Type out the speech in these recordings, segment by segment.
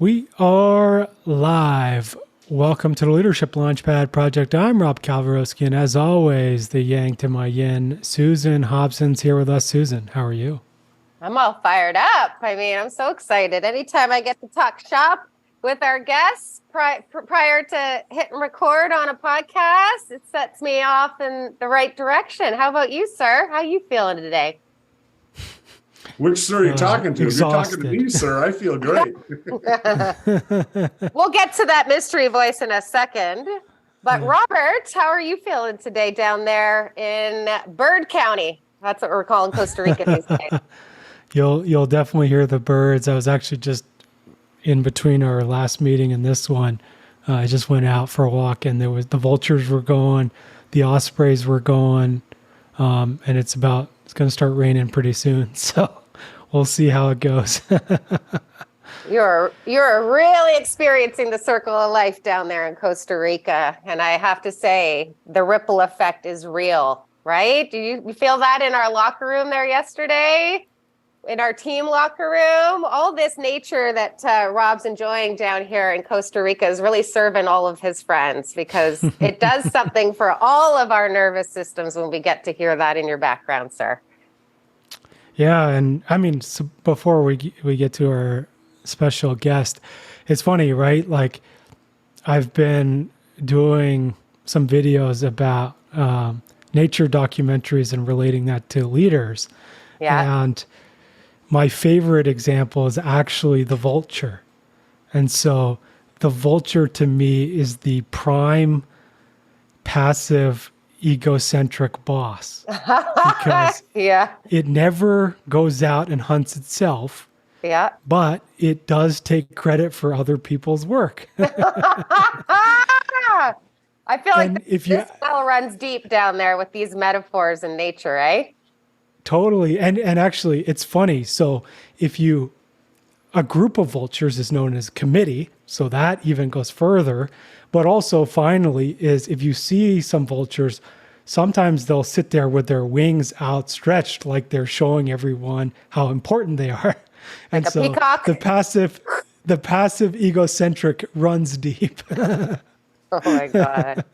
We are live. Welcome to the Leadership Launchpad Project. I'm Rob Kalwarowsky, and as always, the yang to my yin, Susan Hobson's here with us. Susan, how are you? I'm all fired up. I'm so excited. Anytime I get to talk shop with our guests prior to hitting record on a podcast, it sets me off in the right direction. How about you, sir? How are you feeling today? Which sir are you talking to? Exhausted. If you're talking to me, sir, I feel great. We'll get to that mystery voice in a second. But Robert, how are you feeling today down there in Bird County? That's what we're calling Costa Rica these days. You'll definitely hear the birds. I was actually just in between our last meeting and this one. I just went out for a walk, and the vultures were going, the ospreys were going, and it's going to start raining pretty soon. So we'll see how it goes. You're really experiencing the circle of life down there in Costa Rica. And I have to say, the ripple effect is real, right? Do you feel that in our locker room there yesterday? In our team locker room? All this nature that Rob's enjoying down here in Costa Rica is really serving all of his friends, because it does something for all of our nervous systems when we get to hear that in your background, sir. Yeah, and so before we get to our special guest, it's funny, right? Like, I've been doing some videos about nature documentaries and relating that to leaders. Yeah. And my favorite example is actually the vulture. And so the vulture to me is the prime passive egocentric boss, because it never goes out and hunts itself. Yeah. But it does take credit for other people's work. I feel And like if this well runs deep down there with these metaphors in nature, eh? Totally. And actually, it's funny. So a group of vultures is known as a committee. So that even goes further. But also, finally, is if you see some vultures, sometimes they'll sit there with their wings outstretched, like they're showing everyone how important they are. And like a so peacock? the passive egocentric runs deep. Oh my God.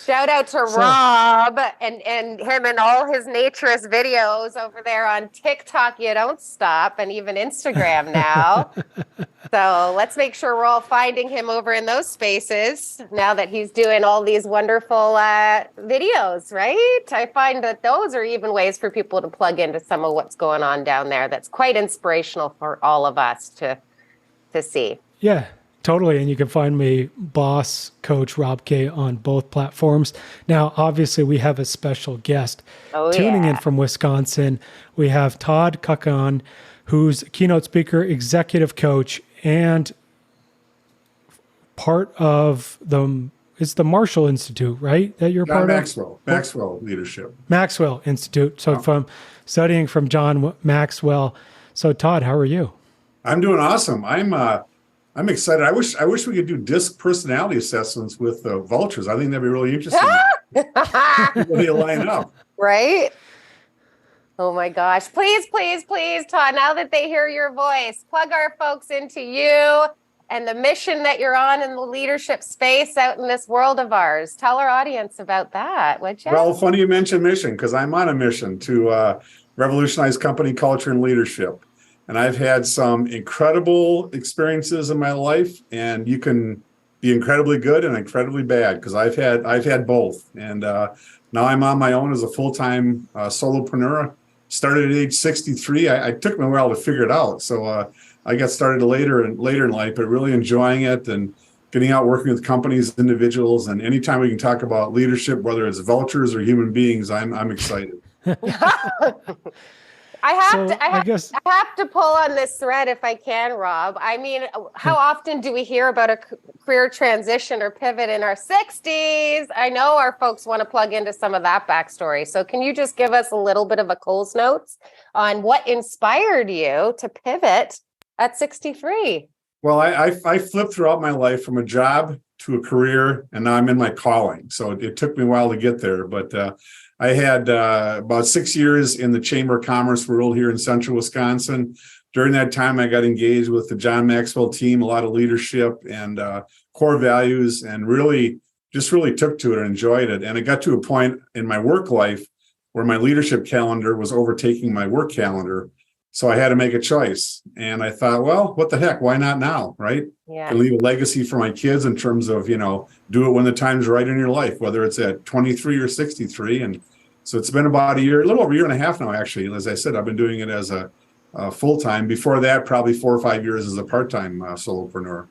Shout out to Rob and him and all his naturist videos over there on TikTok. You don't stop, and even Instagram now. So let's make sure we're all finding him over in those spaces now that he's doing all these wonderful videos, right? I find that those are even ways for people to plug into some of what's going on down there. That's quite inspirational for all of us to see. Yeah. Totally. And you can find me, Boss Coach Rob K, on both platforms. Now, obviously, we have a special guest tuning in from Wisconsin. We have Todd Kuckkhan, who's a keynote speaker, executive coach, and part of it's the Marshall Institute, right? That you're part of? Maxwell Leadership. Maxwell Institute. So from studying from John Maxwell. So Todd, how are you? I'm doing awesome. I'm excited. I wish we could do disc personality assessments with vultures. I think that'd be really interesting. They line up. Right? Oh my gosh. Please, please, please, Todd, now that they hear your voice, plug our folks into you and the mission that you're on in the leadership space out in this world of ours. Tell our audience about that, would you? Well, funny you mentioned mission, because I'm on a mission to revolutionize company culture and leadership. And I've had some incredible experiences in my life, and you can be incredibly good and incredibly bad, because I've had both. And now I'm on my own as a full-time solopreneur. Started at age 63. I took me a while to figure it out. So I got started later in life, but really enjoying it and getting out working with companies, individuals, and anytime we can talk about leadership, whether it's vultures or human beings, I'm excited. I have to pull on this thread if I can, Rob. I mean, how often do we hear about a career transition or pivot in our 60s? I know our folks want to plug into some of that backstory. So can you just give us a little bit of a Coles Notes on what inspired you to pivot at 63? Well, I flipped throughout my life from a job to a career, and now I'm in my calling. So it took me a while to get there, but I had about 6 years in the Chamber of Commerce world here in central Wisconsin. During that time, I got engaged with the John Maxwell team, a lot of leadership and core values, and really took to it and enjoyed it. And it got to a point in my work life where my leadership calendar was overtaking my work calendar. So I had to make a choice. And I thought, well, what the heck? Why not now, right? Yeah. Can leave a legacy for my kids in terms of, do it when the time's right in your life, whether it's at 23 or 63. And so it's been about a little over a year and a half now, actually. As I said, I've been doing it as a full-time. Before that, probably 4 or 5 years as a part-time solopreneur.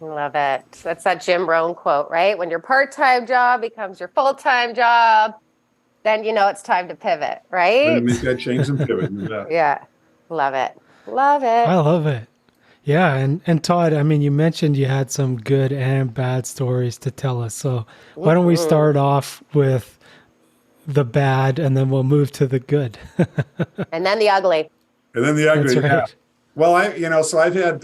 Love it. That's that Jim Rohn quote, right? When your part-time job becomes your full-time job, then it's time to pivot, right? Make that change and pivot. Yeah. Love it. Love it. I love it. Yeah. And Todd, I mean, you mentioned you had some good and bad stories to tell us. So why don't we start off with the bad and then we'll move to the good. And then the ugly. And then the ugly. That's right. Yeah. Well, so I've had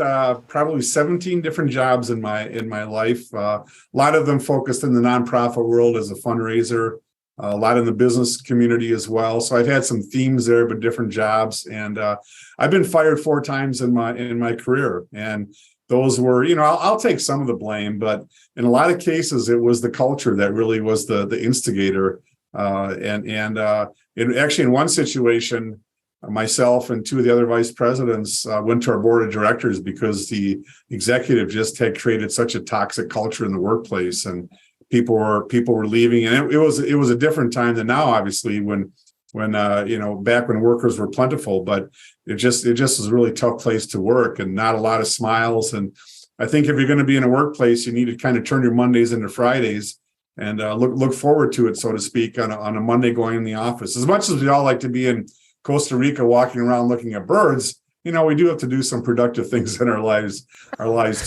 probably 17 different jobs in my life. A lot of them focused in the nonprofit world as a fundraiser, a lot in the business community as well. So I've had some themes there, but different jobs. And I've been fired 4 times in my career. And those were, I'll take some of the blame, but in a lot of cases, it was the culture that really was the instigator. And actually, in one situation, myself and 2 of the other vice presidents went to our board of directors because the executive just had created such a toxic culture in the workplace, and people were leaving. And it was a different time than now, obviously, when back when workers were plentiful. But it just was a really tough place to work, and not a lot of smiles. And I think if you're going to be in a workplace, you need to kind of turn your Mondays into Fridays and look forward to it, so to speak, on a Monday going in the office. As much as we all like to be in Costa Rica walking around looking at birds, we do have to do some productive things in our lives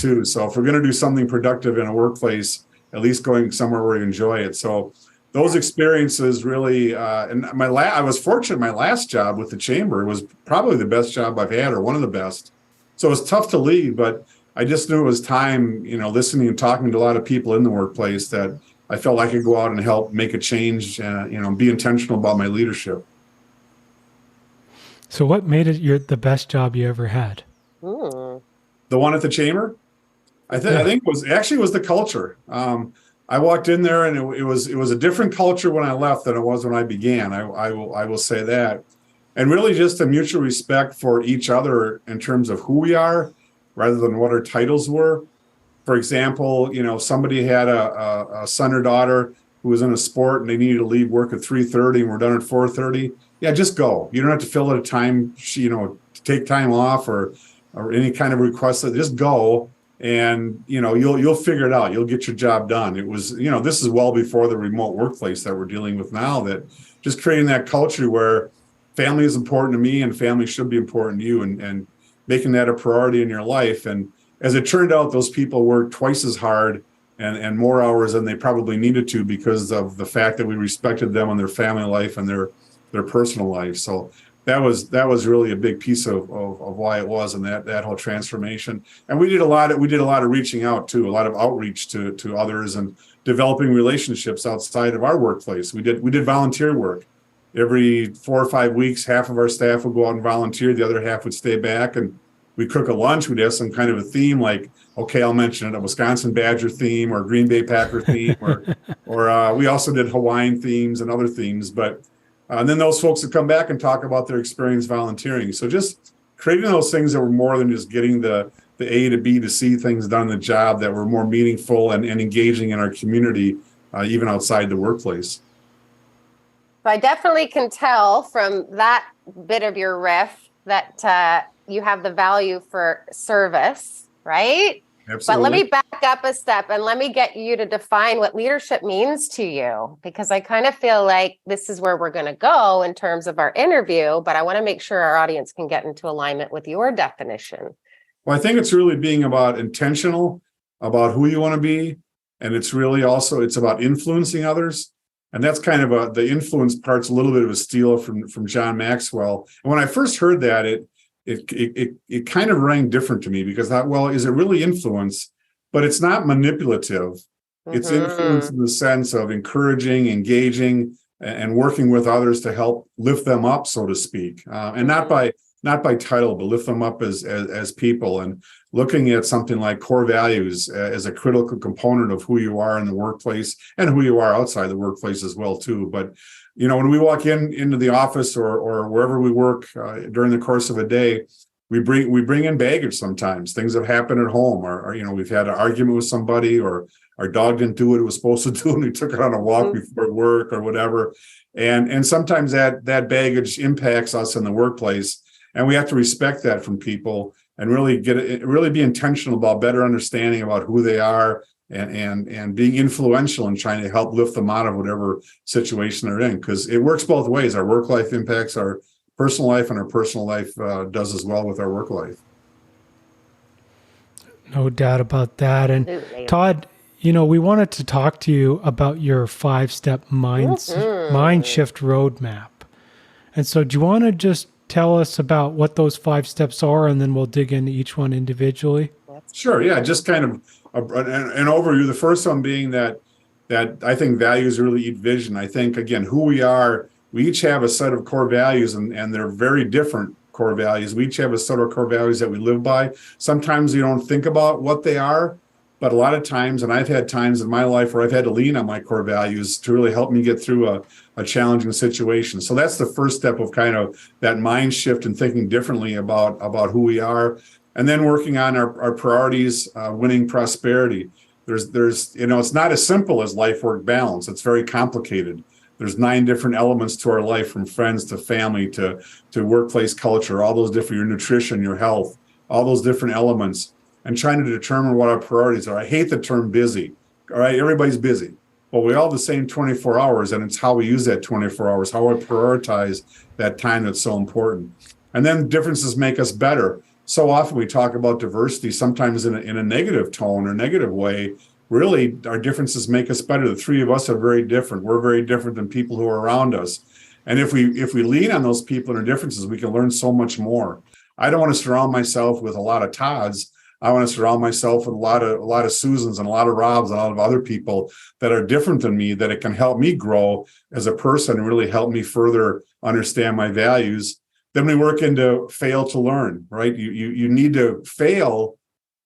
too. So if we're going to do something productive in a workplace, at least going somewhere where we enjoy it. So those experiences really, and I was fortunate. My last job with the chamber was probably the best job I've had, or one of the best. So it was tough to leave, but I just knew it was time, listening and talking to a lot of people in the workplace, that I felt I could go out and help make a change, be intentional about my leadership. So what made it the best job you ever had? The one at the chamber? I think it was the culture. I walked in there, and it was a different culture when I left than it was when I began. I will say that. And really just a mutual respect for each other in terms of who we are, rather than what our titles were. For example, somebody had a son or daughter who was in a sport and they needed to leave work at 3:30 and we're done at 4:30. Yeah, just go. You don't have to fill out a time, to take time off or any kind of request. Just go, and you'll figure it out. You'll get your job done. It was, this is well before the remote workplace that we're dealing with now. That just creating that culture where family is important to me and family should be important to you, and making that a priority in your life. And as it turned out, those people worked twice as hard and more hours than they probably needed to, because of the fact that we respected them and their family life and their personal life. So that was really a big piece of why it was, and that whole transformation. And we did a lot of reaching out too, a lot of outreach to others, and developing relationships outside of our workplace. We did volunteer work. Every 4 or 5 weeks, half of our staff would go out and volunteer, the other half would stay back, and we'd cook a lunch. We'd have some kind of a theme, like, okay, I'll mention it, a Wisconsin Badger theme or Green Bay Packer theme, or we also did Hawaiian themes and other themes. But and then those folks would come back and talk about their experience volunteering. So just creating those things that were more than just getting the A to B to C things done in the job, that were more meaningful and engaging in our community, even outside the workplace. So I definitely can tell from that bit of your riff that you have the value for service, right? Absolutely. But let me back up a step and let me get you to define what leadership means to you, because I kind of feel like this is where we're going to go in terms of our interview, but I want to make sure our audience can get into alignment with your definition. Well, I think it's really being about intentional about who you want to be. And it's really also, it's about influencing others. And that's kind of the influence part's a little bit of a steal from John Maxwell. And when I first heard that, it kind of rang different to me, because I thought, well, is it really influence? But it's not manipulative. Mm-hmm. It's influence in the sense of encouraging, engaging, and working with others to help lift them up, so to speak, and not by title, but lift them up as people, and looking at something like core values as a critical component of who you are in the workplace and who you are outside the workplace as well too. But when we walk into the office or wherever we work during the course of a day, we bring in baggage sometimes. Things have happened at home, or we've had an argument with somebody, or our dog didn't do what it was supposed to do and we took it on a walk before work or whatever. And sometimes that baggage impacts us in the workplace, and we have to respect that from people and really be intentional about better understanding about who they are, and being influential in trying to help lift them out of whatever situation they're in, because it works both ways. Our work life impacts our personal life, and our personal life does as well with our work life. No doubt about that. And Todd, we wanted to talk to you about your 5-step Mindshift Road Map. And so do you want to just tell us about what those 5 steps are, and then we'll dig into each one individually? Sure. Yeah. Just kind of an overview. The first one being that I think values really eat vision. I think, again, who we are, we each have a set of core values, and they're very different core values. We each have a set of core values that we live by. Sometimes you don't think about what they are, but a lot of times, and I've had times in my life where I've had to lean on my core values to really help me get through a challenging situation. So that's the first step of kind of that mind shift and thinking differently about who we are. And then working on our priorities, winning prosperity. There's it's not as simple as life-work balance. It's very complicated. There's 9 different elements to our life, from friends to family to workplace culture, all those different, your nutrition, your health, all those different elements, and trying to determine what our priorities are. I hate the term busy. All right, everybody's busy. Well, we all have the same 24 hours, and it's how we use that 24 hours, how we prioritize that time that's so important. And then differences make us better. So often we talk about diversity, sometimes in a negative tone or negative way. Really, our differences make us better. The 3 of us are very different. We're very different than people who are around us. And if we lean on those people and their differences, we can learn so much more. I don't want to surround myself with a lot of Todds. I want to surround myself with a lot of Susans and a lot of Robs and a lot of other people that are different than me, that it can help me grow as a person and really help me further understand my values. Then we work into fail to learn, right? You need to fail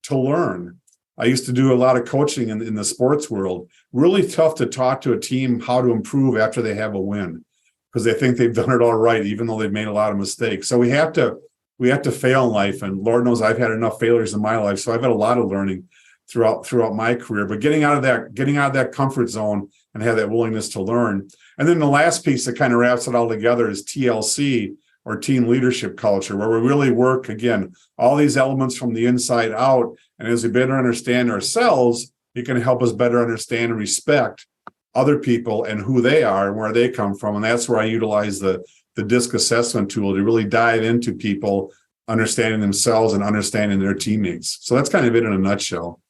to learn. I used to do a lot of coaching in the sports world. Really tough to talk to a team how to improve after they have a win, because they think they've done it all right, even though they've made a lot of mistakes. So we have to fail in life, and Lord knows I've had enough failures in my life, so I've had a lot of learning throughout my career. But getting out of that comfort zone and have that willingness to learn. And then the last piece that kind of wraps it all together is TLC, or team leadership culture, where we really work, again, all these elements from the inside out. And as we better understand ourselves, it can help us better understand and respect other people and who they are and where they come from. And that's where I utilize the DISC assessment tool to really dive into people understanding themselves and understanding their teammates. So that's kind of it in a nutshell.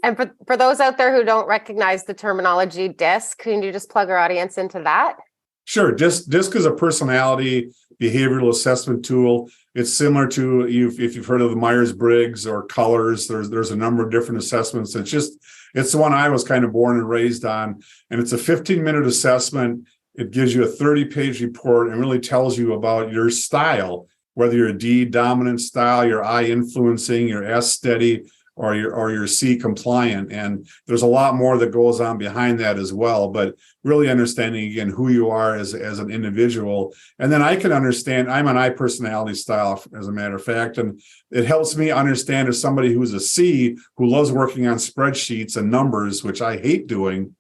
And for those out there who don't recognize the terminology DISC, can you just plug our audience into that? Sure. DISC is a personality behavioral assessment tool. It's similar to, if you've heard of the Myers-Briggs or Colors, there's a number of different assessments. It's the one I was kind of born and raised on. And it's a 15-minute assessment. It gives you a 30-page report and really tells you about your style, whether you're a D dominant style, your I influencing, your S steady, or your C compliant. And there's a lot more that goes on behind that as well, but really understanding, again, who you are as an individual. And then I can understand, I'm an I personality style, as a matter of fact, and it helps me understand, as somebody who's a C, who loves working on spreadsheets and numbers, which I hate doing,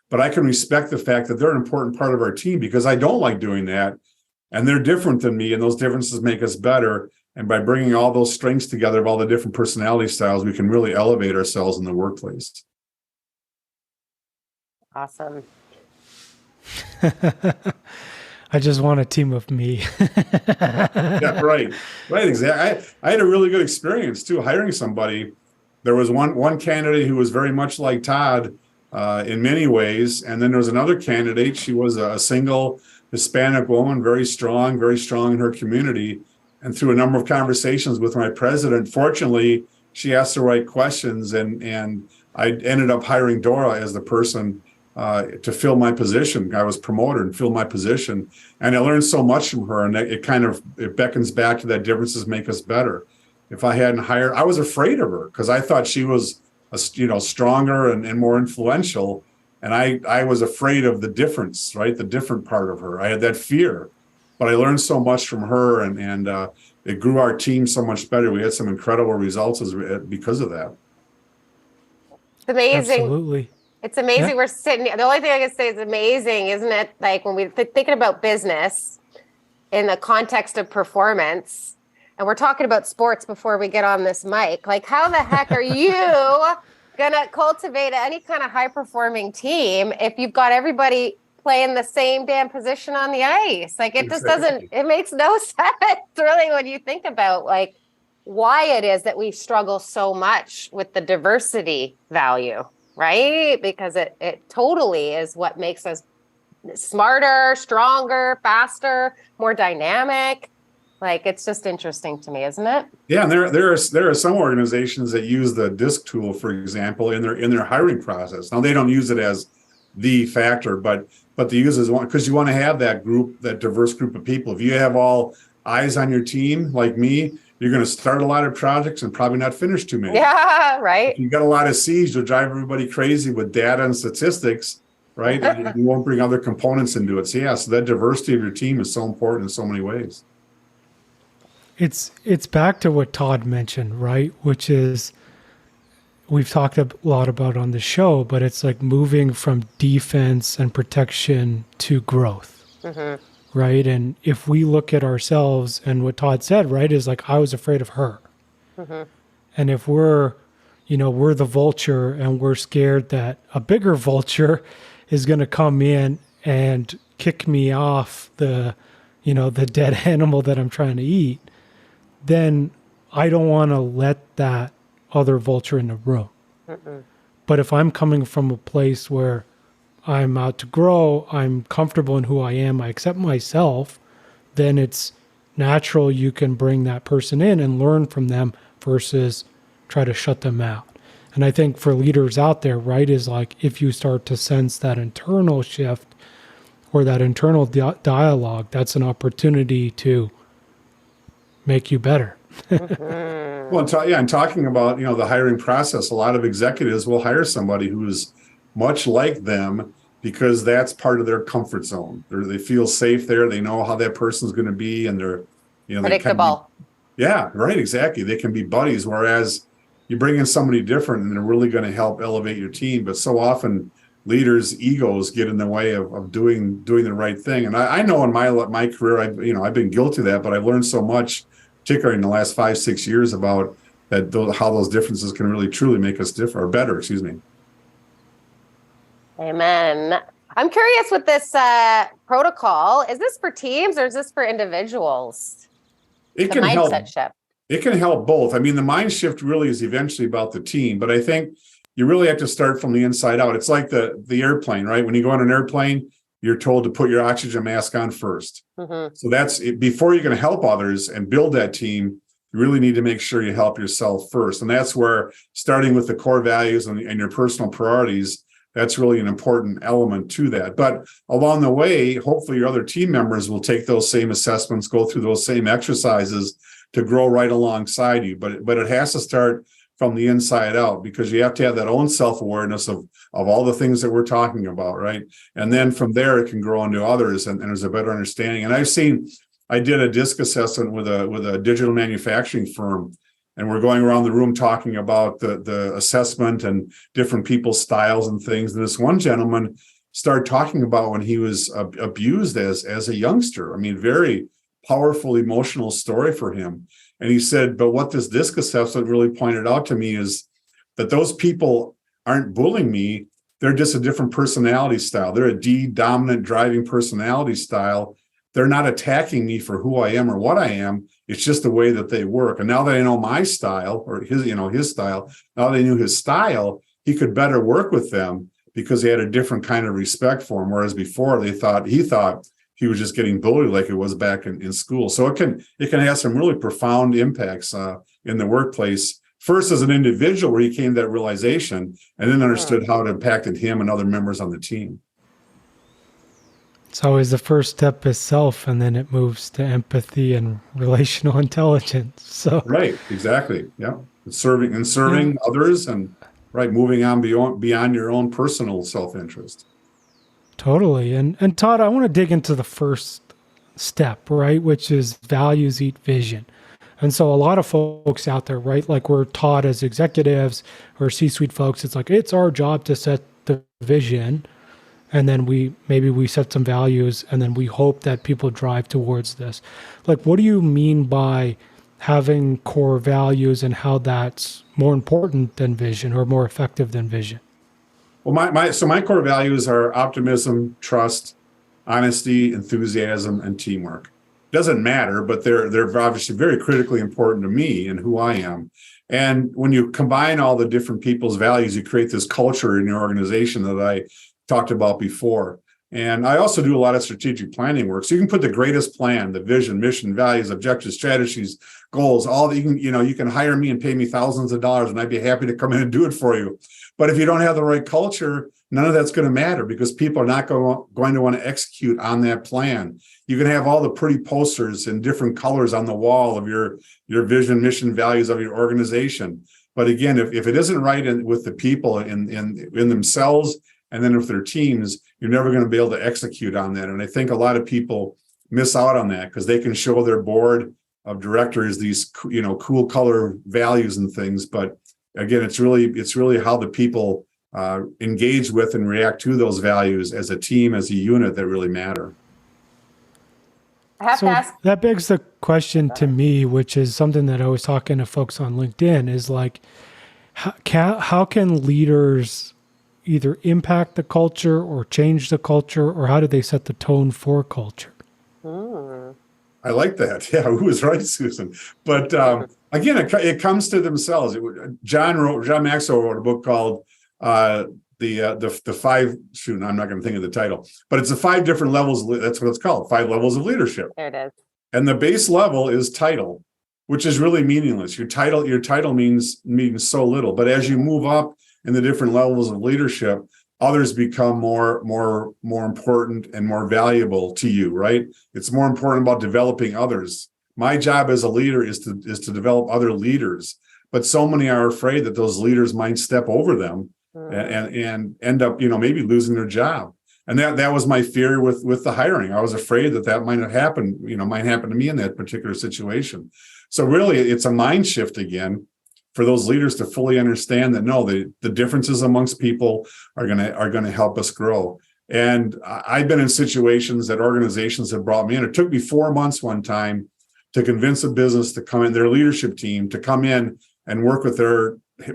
but I can respect the fact that they're an important part of our team, because I don't like doing that. And they're different than me, and those differences make us better. And by bringing all those strengths together of all the different personality styles, we can really elevate ourselves in the workplace. Awesome. I just want a team of me. Yeah, right. Exactly. I had a really good experience too, hiring somebody. There was one candidate who was very much like Todd in many ways. And then there was another candidate. She was a single Hispanic woman, very strong in her community. And through a number of conversations with my president, fortunately, she asked the right questions, and I ended up hiring Dora as the person to fill my position. I was promoted and filled my position, and I learned so much from her. And it beckons back to that differences make us better. If I hadn't hired, I was afraid of her because I thought she was, stronger and more influential. And I was afraid of the difference, right? The different part of her. I had that fear, but I learned so much from her, and it grew our team so much better. We had some incredible results because of that. It's amazing. Absolutely. It's amazing. Yeah. We're sitting. The only thing I can say is amazing, isn't it? Like when we're thinking about business in the context of performance, and we're talking about sports before we get on this mic. Like, how the heck are you gonna cultivate any kind of high performing team if you've got everybody playing the same damn position on the ice? Like, it just doesn't. It makes no sense, really, when you think about like why it is that we struggle so much with the diversity value. Right? Because it totally is what makes us smarter, stronger, faster, more dynamic. Like, it's just interesting to me, isn't it? Yeah, and there are some organizations that use the DISC tool, for example, in their hiring process. Now they don't use it as the factor, but they use it as one, because you want to have that group, that diverse group of people. If you have all eyes on your team, like me, you're going to start a lot of projects and probably not finish too many. Yeah, right. If you got a lot of C's, you'll drive everybody crazy with data and statistics, right? And you won't bring other components into it. So that diversity of your team is so important in so many ways. It's back to what Todd mentioned, right? Which is, we've talked a lot about on the show, but it's like moving from defense and protection to growth. Mm-hmm. Right. And if we look at ourselves, and what Todd said, right, is like, I was afraid of her. Mm-hmm. And if we're the vulture and we're scared that a bigger vulture is going to come in and kick me off the dead animal that I'm trying to eat, then I don't want to let that other vulture in the room. Mm-mm. But if I'm coming from a place where I'm out to grow, I'm comfortable in who I am, I accept myself, then it's natural you can bring that person in and learn from them versus try to shut them out. And I think for leaders out there, right, is like, if you start to sense that internal shift or that internal dialogue, that's an opportunity to make you better. Well, and talking about, the hiring process, a lot of executives will hire somebody who is much like them because that's part of their comfort zone. They feel safe there. They know how that person's going to be, and they're, predictable. Yeah, right. Exactly. They can be buddies. Whereas you bring in somebody different and they're really going to help elevate your team. But so often leaders' egos get in the way of doing the right thing. And I know in my career, I've been guilty of that, but I've learned so much, particularly in the last 5-6 years, about that, how those differences can really truly make us different, or better, excuse me. Amen. I'm curious with this protocol, is this for teams or is this for individuals? It can help. It can help both. I mean, the mind shift really is eventually about the team, but I think you really have to start from the inside out. It's like the airplane, right? When you go on an airplane, you're told to put your oxygen mask on first. Mm-hmm. So that's it. Before you're going to help others and build that team, you really need to make sure you help yourself first. And that's where, starting with the core values and your personal priorities, that's really an important element to that. But along the way, hopefully your other team members will take those same assessments, go through those same exercises to grow right alongside you. But it has to start from the inside out, because you have to have that own self-awareness of all the things that we're talking about, right? And then from there, it can grow into others, and there's a better understanding. And I did a DISC assessment with a digital manufacturing firm, and we're going around the room talking about the assessment and different people's styles and things. And this one gentleman started talking about when he was abused as a youngster. I mean, very powerful, emotional story for him. And he said, but what this DISC assessment really pointed out to me is that those people aren't bullying me. They're just a different personality style. They're a D dominant driving personality style. They're not attacking me for who I am or what I am. It's just the way that they work. And now that I know my style, or his style, now that I knew his style, he could better work with them because he had a different kind of respect for him. Whereas before he thought he was just getting bullied like it was back in school. So it can have some really profound impacts in the workplace first as an individual where he came to that realization and then understood how it impacted him and other members on the team. It's always the first step is self, and then it moves to empathy and relational intelligence. So right, exactly. Yeah. Serving others and right, moving on beyond your own personal self-interest. Totally. And Todd, I want to dig into the first step, right, which is values eat vision. And so a lot of folks out there, right, like we're taught as executives or C-suite folks, it's like, it's our job to set the vision. And then we set some values, and then we hope that people drive towards this. Like, what do you mean by having core values and how that's more important than vision or more effective than vision? Well, my core values are optimism, trust, honesty, enthusiasm, and teamwork. Doesn't matter, but they're obviously very critically important to me and who I am. And when you combine all the different people's values, you create this culture in your organization that I talked about before. And I also do a lot of strategic planning work. So you can put the greatest plan, the vision, mission, values, objectives, strategies, goals, all that you can hire me and pay me thousands of dollars and I'd be happy to come in and do it for you. But if you don't have the right culture, none of that's going to matter because people are not going to want to execute on that plan. You can have all the pretty posters in different colors on the wall of your vision, mission, values of your organization. But again, if it isn't right with the people in themselves and then with their teams, you're never going to be able to execute on that. And I think a lot of people miss out on that because they can show their board of directors these cool color values and things. But again, it's really how the people engage with and react to those values as a team, as a unit that really matter. I have to ask. That begs the question to me, which is something that I was talking to folks on LinkedIn, is like, how can leaders either impact the culture or change the culture, or how do they set the tone for culture? I like that. Yeah, who was right, Susan? But again, it comes to themselves. John Maxwell wrote a book called the five. Shoot, I'm not going to think of the title, but it's the 5 different levels. That's what it's called. 5 levels of leadership. There it is. And the base level is title, which is really meaningless. Your title means so little. But as you move up in the different levels of leadership, others become more important and more valuable to you, right? It's more important about developing others. My job as a leader is to develop other leaders, but so many are afraid that those leaders might step over them and end up, maybe losing their job. And that was my fear with the hiring. I was afraid that might have happened, might happen to me in that particular situation. So really, it's a mind shift again for those leaders to fully understand that the differences amongst people are gonna help us grow. And I've been in situations that organizations have brought me in. It took me 4 months one time to convince a business to come in, their leadership team to come in and work with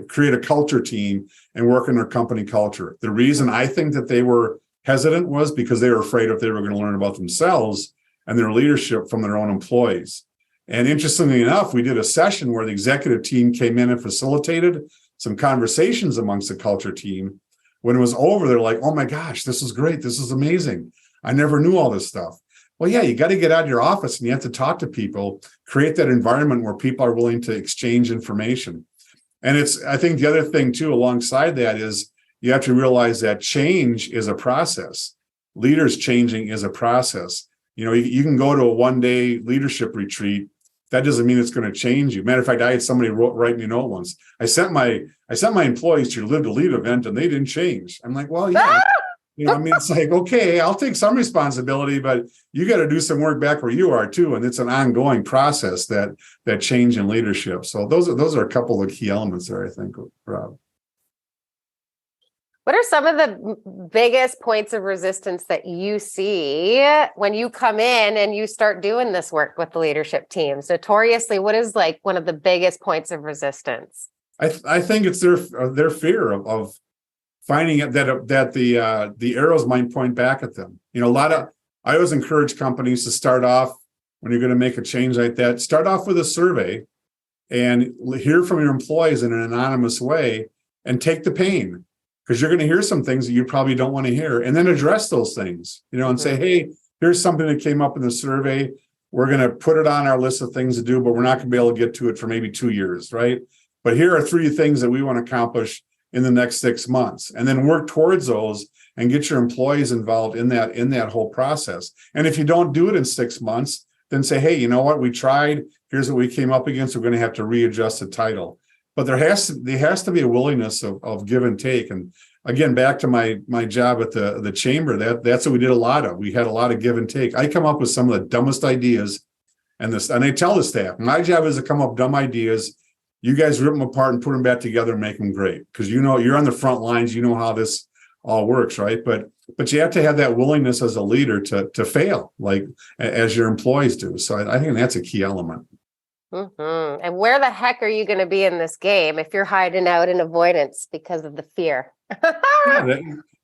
create a culture team and work in their company culture. The reason I think that they were hesitant was because they were afraid if they were going to learn about themselves and their leadership from their own employees. And interestingly enough, we did a session where the executive team came in and facilitated some conversations amongst the culture team. When it was over, they're like, oh my gosh, this is great. This is amazing. I never knew all this stuff. Well, yeah, you got to get out of your office and you have to talk to people, create that environment where people are willing to exchange information. And I think the other thing too, alongside that is you have to realize that change is a process. Leaders changing is a process. You can go to a one-day leadership retreat. That doesn't mean it's going to change you. Matter of fact, I had somebody write me a note once. I sent my employees to your Live to Lead event and they didn't change. I'm like, well, yeah. It's like, okay, I'll take some responsibility, but you got to do some work back where you are too. And it's an ongoing process, that change in leadership. So those are a couple of key elements there, I think, Rob. What are some of the biggest points of resistance that you see when you come in and you start doing this work with the leadership teams? Notoriously, what is like one of the biggest points of resistance? I think it's their fear of finding that the arrows might point back at them. I always encourage companies to start off when you're going to make a change like that. Start off with a survey and hear from your employees in an anonymous way and take the pain. Because you're going to hear some things that you probably don't want to hear, and then address those things, and say, hey, here's something that came up in the survey. We're going to put it on our list of things to do, but we're not going to be able to get to it for maybe 2 years, right? but here are 3 things that we want to accomplish in the next 6 months, and then work towards those and get your employees involved in that whole process. And if you don't do it in 6 months, then say, hey, you know what, we tried, here's what we came up against, we're going to have to readjust the title. But there has to be a willingness of give and take. And again, back to my job at the chamber, that's what we did a lot of. We had a lot of give and take. I come up with some of the dumbest ideas, and I tell the staff, my job is to come up with dumb ideas. You guys rip them apart and put them back together and make them great, because you know you're on the front lines. You know how this all works, right? But you have to have that willingness as a leader to fail, like as your employees do. So I think that's a key element. Mm-hmm. And where the heck are you going to be in this game if you're hiding out in avoidance because of the fear?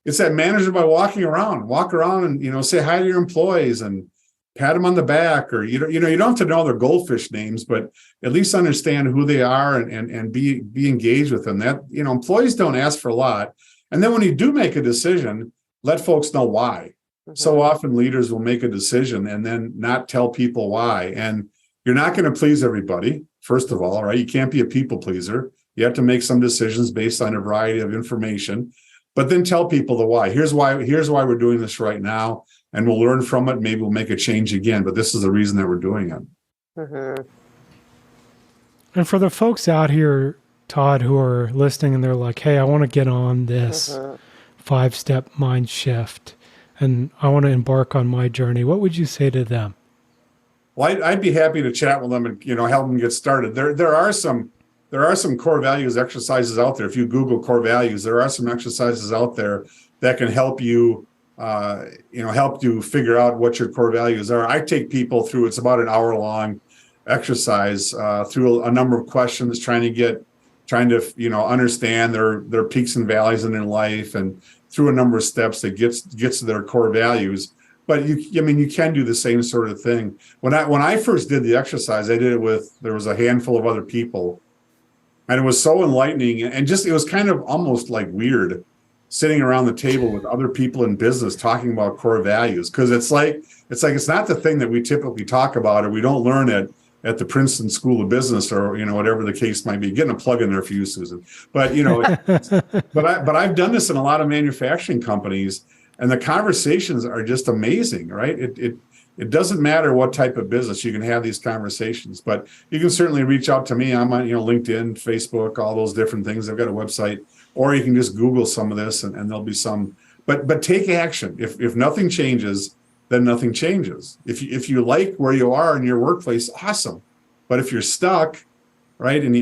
It's that manager by walk around and say hi to your employees and pat them on the back, or you don't have to know their goldfish names, but at least understand who they are and be engaged with them. That employees don't ask for a lot, and then when you do make a decision, let folks know why. Mm-hmm. So often leaders will make a decision and then not tell people why, and you're not going to please everybody. First of all, right? You can't be a people pleaser. You have to make some decisions based on a variety of information, but then tell people the why. Here's why we're doing this right now, and we'll learn from it. Maybe we'll make a change again, but this is the reason that we're doing it. Mm-hmm. And for the folks out here, Todd, who are listening and they're like, hey, I want to get on this 5-step mind shift and I want to embark on my journey, what would you say to them? Well, I'd be happy to chat with them and help them get started. There are some core values exercises out there. If you Google core values, there are some exercises out there that can help you figure out what your core values are. I take people through, it's about an hour-long exercise through a number of questions, trying to understand their peaks and valleys in their life, and through a number of steps that gets to their core values. But you can do the same sort of thing. When I first did the exercise, I did it there was a handful of other people, and it was so enlightening, and it was kind of almost like weird sitting around the table with other people in business talking about core values, because it's not the thing that we typically talk about, or we don't learn it at the Princeton School of Business, or whatever the case might be. Getting a plug in there for you, Susan. But but I've done this in a lot of manufacturing companies, and the conversations are just amazing, right? It doesn't matter what type of business, you can have these conversations. But you can certainly reach out to me. I'm on LinkedIn, Facebook, all those different things. I've got a website, or you can just Google some of this, and there'll be some. But take action. If nothing changes, then nothing changes. If you like where you are in your workplace, awesome. But if you're stuck, right, and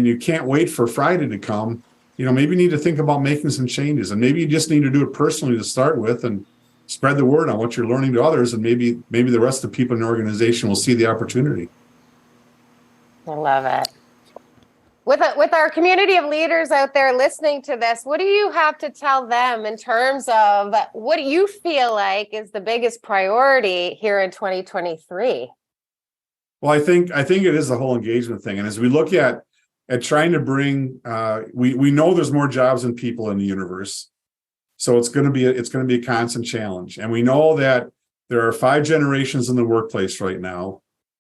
you can't wait for Friday to come, maybe you need to think about making some changes, and maybe you just need to do it personally to start with, and spread the word on what you're learning to others, and maybe the rest of the people in the organization will see the opportunity. I love it. With our community of leaders out there listening to this, what do you have to tell them in terms of what do you feel like is the biggest priority here in 2023? Well, I think it is the whole engagement thing. And as we look at trying to bring, we know there's more jobs than people in the universe. So it's going to be a constant challenge. And we know that there are 5 generations in the workplace right now.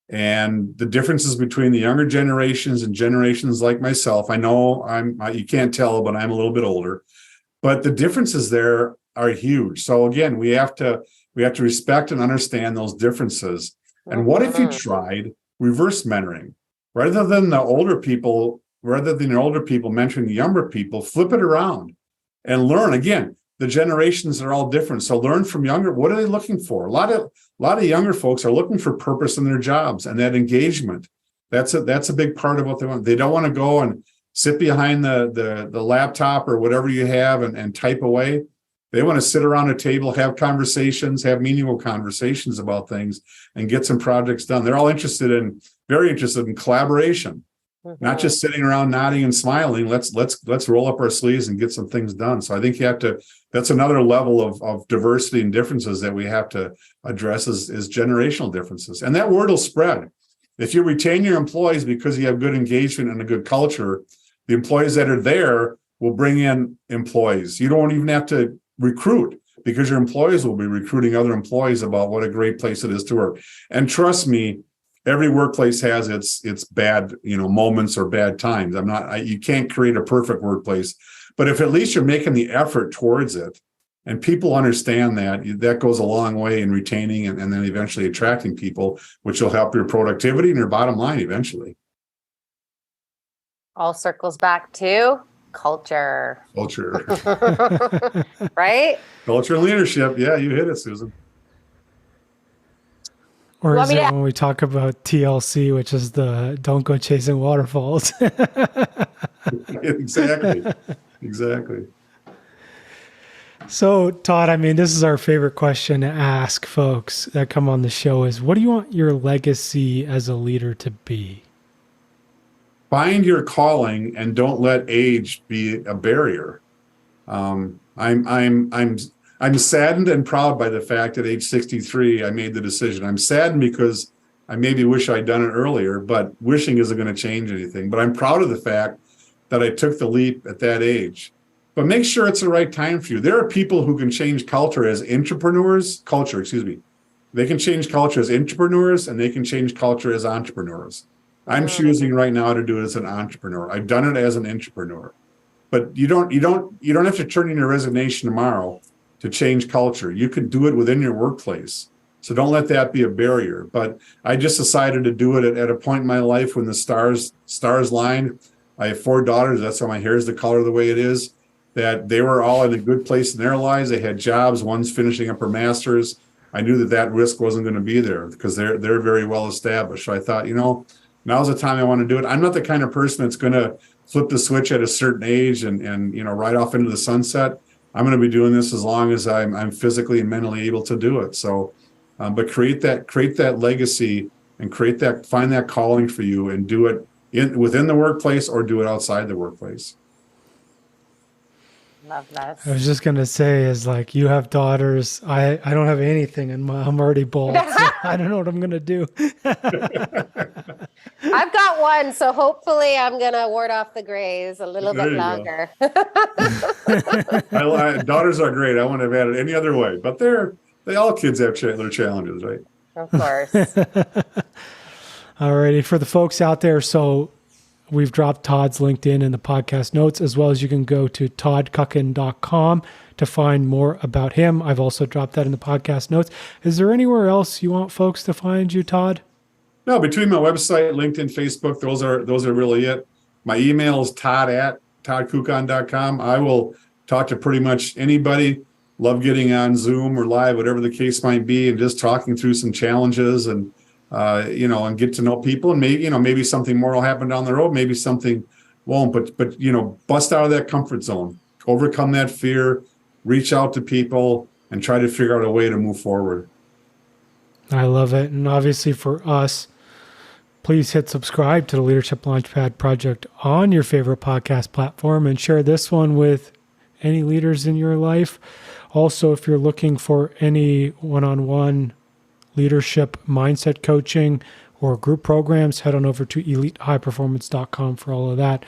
And the differences between the younger generations and generations like myself, I know you can't tell, but I'm a little bit older, but the differences there are huge. So again, we have to respect and understand those differences. And what if you tried reverse mentoring? Rather than the older people mentoring the younger people, flip it around and learn. Again, the generations are all different. So learn from younger. What are they looking for? A lot of younger folks are looking for purpose in their jobs, and that engagement. That's a big part of what they want. They don't want to go and sit behind the laptop or whatever you have and type away. They want to sit around a table, have conversations, have meaningful conversations about things, and get some projects done. They're all very interested in collaboration. Mm-hmm. Not just sitting around nodding and smiling. Let's roll up our sleeves and get some things done. So I think that's another level of diversity and differences that we have to address is generational differences. And that word will spread. If you retain your employees because you have good engagement and a good culture, the employees that are there will bring in employees. You don't even have to recruit, because your employees will be recruiting other employees about what a great place it is to work. And trust me, every workplace has its bad, moments or bad times. You can't create a perfect workplace, but if at least you're making the effort towards it, and people understand that goes a long way in retaining and then eventually attracting people, which will help your productivity and your bottom line eventually. All circles back to culture. Culture. Right? Culture and leadership. Yeah, you hit it, Susan. Or is it when we talk about TLC, which is the don't go chasing waterfalls? Exactly. So, Todd, I mean, this is our favorite question to ask folks that come on the show is, what do you want your legacy as a leader to be? Find your calling and don't let age be a barrier. I'm saddened and proud by the fact at age 63 I made the decision. I'm saddened because I maybe wish I'd done it earlier, but wishing isn't going to change anything. But I'm proud of the fact that I took the leap at that age. But make sure it's the right time for you. There are people who can change culture as entrepreneurs. They can change culture as entrepreneurs, and they can change culture as entrepreneurs. I'm choosing right now to do it as an entrepreneur. I've done it as an entrepreneur. But you don't have to turn in your resignation tomorrow to change culture. You can do it within your workplace. So don't let that be a barrier. But I just decided to do it at a point in my life when the stars lined. I have 4 daughters. That's why my hair is the color the way it is. That they were all in a good place in their lives. They had jobs. One's finishing up her master's. I knew that risk wasn't going to be there because they're very well established. So I thought, now's the time I want to do it. I'm not the kind of person that's going to flip the switch at a certain age and right off into the sunset. I'm going to be doing this as long as I'm physically and mentally able to do it. So, but create that legacy and find that calling for you and do it within the workplace or do it outside the workplace. Love that. I was just going to say is like, you have daughters. I don't have anything and I'm already bald. So I don't know what I'm going to do. I've got one, so hopefully I'm going to ward off the grays a little bit longer. Daughters are great. I wouldn't have had it any other way, but all kids have their challenges, right? Of course. Alrighty, for the folks out there, so we've dropped Todd's LinkedIn in the podcast notes, as well as you can go to toddkuckkhan.com to find more about him. I've also dropped that in the podcast notes. Is there anywhere else you want folks to find you, Todd? No, between my website, LinkedIn, Facebook, those are really it. My email is todd@toddkuckkhan.com. I will talk to pretty much anybody. Love getting on Zoom or live, whatever the case might be, and just talking through some challenges and and get to know people, and maybe something more will happen down the road, maybe something won't, but bust out of that comfort zone, overcome that fear, reach out to people, and try to figure out a way to move forward. I love it. And obviously for us, please hit subscribe to the Leadership Launchpad Project on your favorite podcast platform and share this one with any leaders in your life. Also, if you're looking for any one-on-one leadership mindset coaching or group programs, head on over to elitehighperformance.com for all of that.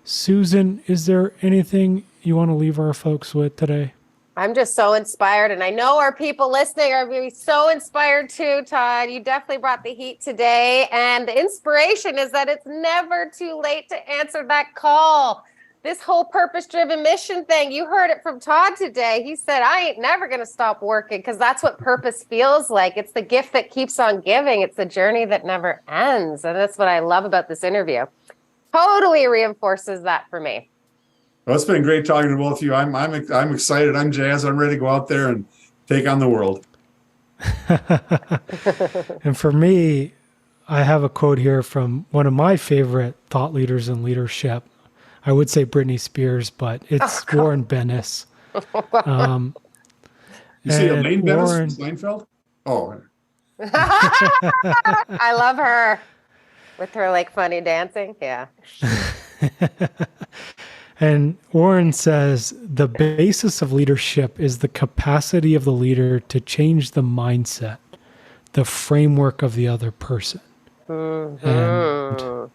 Susan, is there anything you want to leave our folks with today? I'm just so inspired, and I know our people listening are going to be so inspired too, Todd. You definitely brought the heat today, and the inspiration is that it's never too late to answer that call. This whole purpose-driven mission thing, you heard it from Todd today. He said, I ain't never going to stop working because that's what purpose feels like. It's the gift that keeps on giving. It's the journey that never ends. And that's what I love about this interview. Totally reinforces that for me. Well, it's been great talking to both of you. I'm excited. I'm jazzed. I'm ready to go out there and take on the world. And for me, I have a quote here from one of my favorite thought leaders in leadership. I would say Britney Spears, but it's Warren Bennis. You see Elaine Bennis from Seinfeld? Oh. I love her with her funny dancing. Yeah. And Warren says, the basis of leadership is the capacity of the leader to change the mindset, the framework of the other person. Mm-hmm. And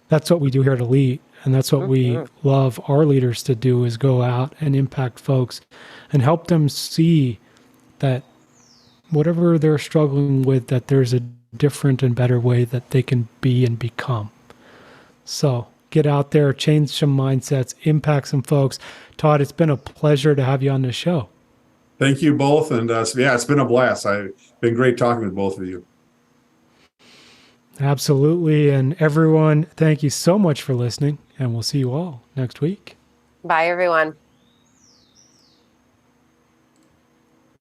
that's what we do here at Elite. And that's what we love our leaders to do, is go out and impact folks and help them see that whatever they're struggling with, that there's a different and better way that they can be and become. So get out there, change some mindsets, impact some folks. Todd, it's been a pleasure to have you on the show. Thank you both. And yeah, it's been a blast. I've been great talking with both of you. Absolutely. And everyone, thank you so much for listening. And we'll see you all next week. Bye, everyone.